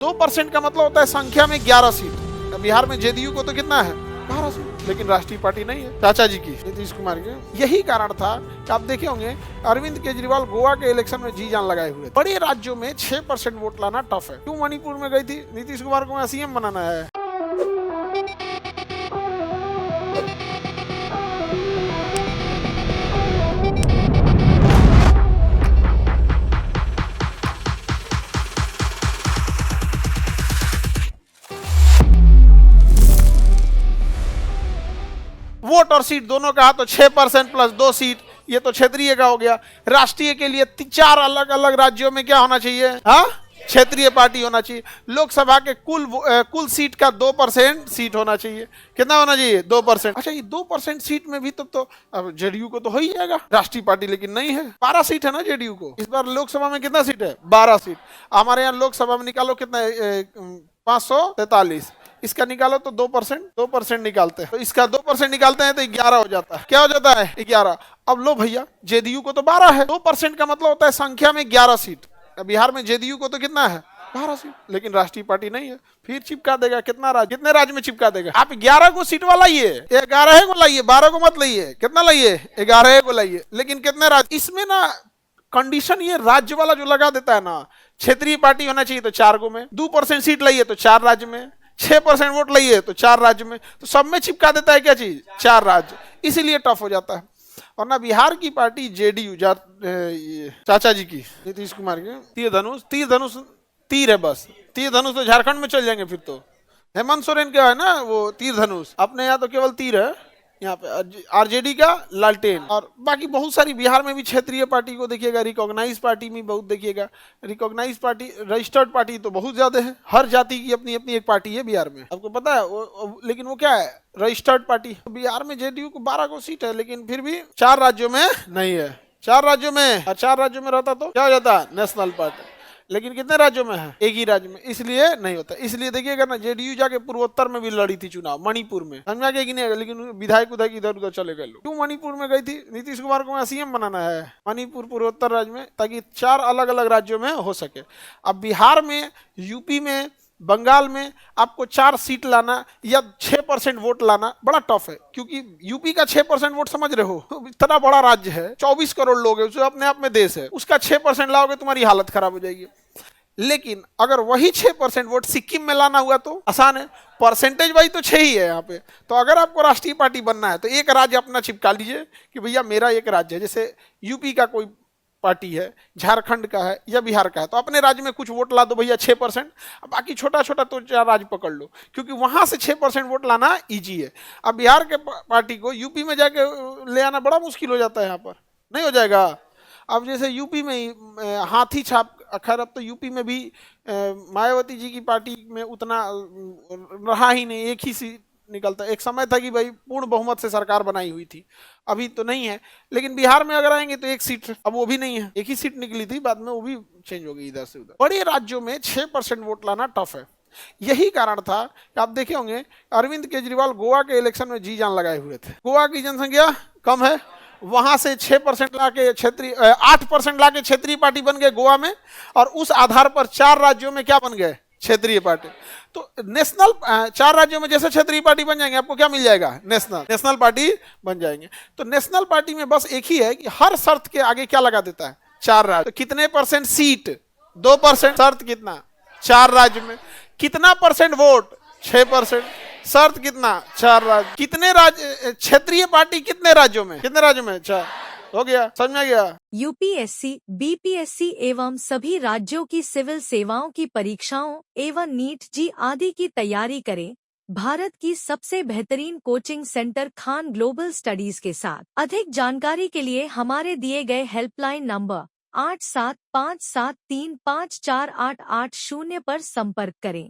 2% का मतलब होता है संख्या में 11 सीट। बिहार में जेडीयू को तो कितना है, 12 सीट, लेकिन राष्ट्रीय पार्टी नहीं है चाचा जी की, नीतीश कुमार की। यही कारण था कि आप देखे होंगे अरविंद केजरीवाल गोवा के इलेक्शन में जी जान लगाए हुए। बड़े राज्यों में 6% वोट लाना टफ है। क्यों मणिपुर में गई थी, नीतीश कुमार को सीएम बनाना है। वोट और सीट दोनों का तो 6% प्लस 2 सीट, ये तो क्षेत्रीय का हो गया। राष्ट्रीय के लिए 4 अलग अलग राज्यों में क्या होना चाहिए, हाँ, क्षेत्रीय पार्टी होना चाहिए। लोकसभा के कुल सीट का 2% सीट होना चाहिए। कितना होना चाहिए, 2%। अच्छा, ये 2% सीट में भी तो अब जेडीयू को तो हो ही जाएगा, राष्ट्रीय पार्टी लेकिन नहीं है। 12 सीट है ना जेडीयू को। इस बार लोकसभा में कितना सीट है, 12 सीट। हमारे यहाँ लोकसभा में निकालो कितना, 543। इसका निकालो तो 2% निकालते हैं, तो इसका 2% निकालते हैं तो 11 हो जाता है। क्या हो जाता है, 11। अब लो भैया, जेडीयू को तो 12 है। 2% का मतलब होता है संख्या में 11 सीट। बिहार में जेडीयू को तो कितना है, 12 सीट, लेकिन राष्ट्रीय पार्टी नहीं है। फिर चिपका देगा कितना राज्य, कितने राज्य में चिपका देगा। आप 11 को सीट वाला लाइए, 11 को लाइए, 12 को मत लाइए। कितना लाइए, 11 को लाइए, लेकिन कितने राज्य। इसमें ना कंडीशन ये राज्य वाला जो लगा देता है ना, क्षेत्रीय पार्टी होना चाहिए तो 4 को में, 2% सीट लाइए तो 4 राज्य में, 6% वोट लाइए तो 4 राज्य में, तो सब में चिपका देता है क्या चीज, 4 राज्य। इसीलिए टफ हो जाता है। और ना बिहार की पार्टी जेडीयू चाचा जी की, नीतीश कुमार की, तीर है बस। तीर धनुष तो झारखंड में चल जाएंगे फिर तो। हेमंत सोरेन क्या है ना, वो तीर धनुष। अपने यहाँ तो केवल तीर है, यहाँ पे आरजेडी का लालटेन। और बाकी बहुत सारी बिहार में भी क्षेत्रीय पार्टी को देखिएगा, रिकॉग्नाइज पार्टी में बहुत देखिएगा। रिकॉग्नाइज पार्टी, रजिस्टर्ड पार्टी तो बहुत ज्यादा है। हर जाति की अपनी अपनी एक पार्टी है बिहार में, आपको पता है। लेकिन वो क्या है, रजिस्टर्ड पार्टी। बिहार में जेडीयू को 12 को सीट है, लेकिन फिर भी 4 राज्यों में नहीं है। 4 राज्यों में, और 4 राज्यों में रहता तो क्या हो जाता, नेशनल पार्टी। लेकिन कितने राज्यों में है, एक ही राज्य में, इसलिए नहीं होता। इसलिए देखिएगा ना, जेडीयू जाके पूर्वोत्तर में भी लड़ी थी चुनाव, मणिपुर में, समझा कि नहीं, लेकिन विधायक उधायक इधर उधर चले गए लोग। क्यों मणिपुर में गई थी, नीतीश कुमार को सीएम बनाना है मणिपुर पूर्वोत्तर राज्य में, ताकि 4 अलग अलग राज्यों में हो सके। अब बिहार में, यूपी में, बंगाल में आपको 4 सीट लाना या 6% वोट लाना बड़ा टफ है। क्योंकि यूपी का 6% वोट समझ रहे हो, इतना बड़ा राज्य है, 24 करोड़ लोग है, उसे अपने आप में देश है। उसका 6% लाओगे तुम्हारी हालत खराब हो जाएगी। लेकिन अगर वही 6% वोट सिक्किम में लाना हुआ तो आसान है, परसेंटेज वाइज तो 6 ही है यहाँ पे। तो अगर आपको राष्ट्रीय पार्टी बनना है तो एक राज्य अपना चिपका लीजिए कि भैया मेरा एक राज्य है। जैसे यूपी का कोई पार्टी है, झारखंड का है या बिहार का है, तो अपने राज्य में कुछ वोट ला दो भैया 6%, बाकी छोटा छोटा तो 4 राज्य पकड़ लो, क्योंकि वहां से 6% वोट लाना इजी है। अब बिहार के पार्टी को यूपी में जाके ले आना बड़ा मुश्किल हो जाता है, यहाँ पर नहीं हो जाएगा। अब जैसे यूपी में ही हाथी छाप, खैर अब तो यूपी में भी मायावती जी की पार्टी में उतना रहा ही नहीं, एक ही सीट निकलता। एक समय था कि भाई पूर्ण बहुमत से सरकार बनाई हुई थी, अभी तो नहीं है। लेकिन बिहार में अगर आएंगे तो एक सीट, अब वो भी नहीं है, एक ही सीट निकली थी, बाद में वो भी चेंज हो गई इधर से उधर। बड़े राज्यों में 6% वोट लाना टफ है। यही कारण था कि आप देखे होंगे अरविंद केजरीवाल गोवा के इलेक्शन में जी जान लगाए हुए थे। गोवा की जनसंख्या कम है, वहां से 6% लाके क्षेत्रीय, 8% लाके क्षेत्रीय पार्टी बन गए गोवा में, और उस आधार पर 4 राज्यों में क्या बन गए, क्षेत्रीय पार्टी। तो नेशनल 4 राज्यों में जैसे क्षेत्रीय पार्टी बन जाएंगे, आपको क्या मिल जाएगा, नेशनल पार्टी बन जाएंगे। तो नेशनल पार्टी में बस एक ही है कि हर शर्त के आगे क्या लगा देता है, 4 राज्य। तो कितने परसेंट सीट, 2%, शर्त कितना, 4 राज्य में। कितना परसेंट वोट, 6%, शर्त कितना, 4 राज्य। कितने राज्य, क्षेत्रीय पार्टी कितने राज्यों में, 4 हो गया, समझ में गया। यूपीएससी, बीपीएससी एवं सभी राज्यों की सिविल सेवाओं की परीक्षाओं एवं नीट जी आदि की तैयारी करें भारत की सबसे बेहतरीन coaching centre Khan global studies के साथ। अधिक जानकारी के लिए हमारे दिए गए हेल्पलाइन नंबर 8757354880 पर संपर्क करें।